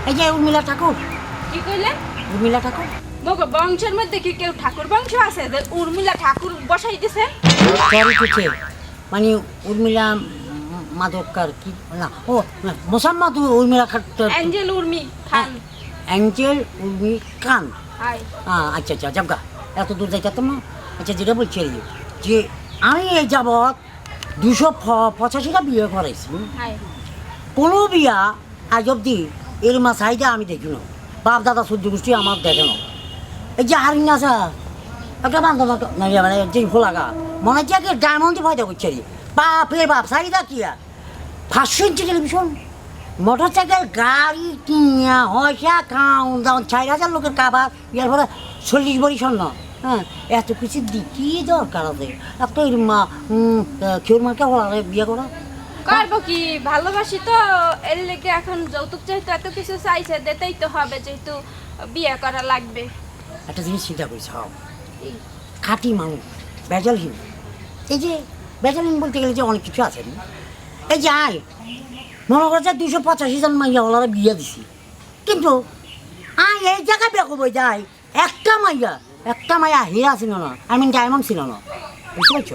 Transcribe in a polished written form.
এই যে উর্মিলা ঠাকুর। কি কইলে? উর্মিলা ঠাকুর মগো বংশের মধ্যে কি কেউ ঠাকুর বংশ আছে যে উর্মিলা ঠাকুর বসাই দিছেন? সরি কিছু মানে উর্মিলা মাদককার কি না ও মোসাম্মদ উর্মিলা অ্যাঞ্জেল উর্মি খান। অ্যাঞ্জেল উর্মি খান। হাই আচ্ছা আচ্ছা যাবগা, এত দূর যাইতাম না। আচ্ছা যেটা বলছি আর কি, যে আমি এই যাবৎ 285টা বিয়ে করাইছি, হাই কোনো বিয়া আজ অব্দি এর মা সাইডে আমি দেখি না। বাপ দাদা সূর্য গোষ্ঠী আমার দেখে না। এই যে হারিং আসা একটা বান্ধব মানে যে খোলাগা মনে হচ্ছে কি ডায়মন্ড ফায়দা করছে রে। বাপ রে বাপ সাইডা কি আর 500 ইঞ্চি টেলিভিশন, মোটর সাইকেল, গাড়ি কিনিয়া হয়সা খাউন দাউন 4,000 লোকের কাবার, ইয়ার পরে 40 বড়ি স্বর্ণ। হ্যাঁ, এত কিছু কি দরকার আছে একটা এর মা কেউর মাকে হলারে বিয়ে করা? করবো কি, ভালোবাসি তো এর লেগে এখন যৌতুক চাইতো, এত কিছু চাইছে দিতেই তো হবে, যেহেতু বিয়ে করা লাগবে। একটা জিনিস চিন্তা করিস, খাঁটি মানুষ বেজালহীন। এই যে বেজালহীন বলতে গেলে যে অনেক কিছু আছে। এই যে আয় মনে করছে 285 জন মাইয়া ওলারা বিয়ে দিছি, কিন্তু আয় এই জায়গায় বিয়ে করবো যাই একটা মাইয়া হীরা ছিল না, আই মিন ডায়মন্ড ছিল না, বুঝতে পারছো?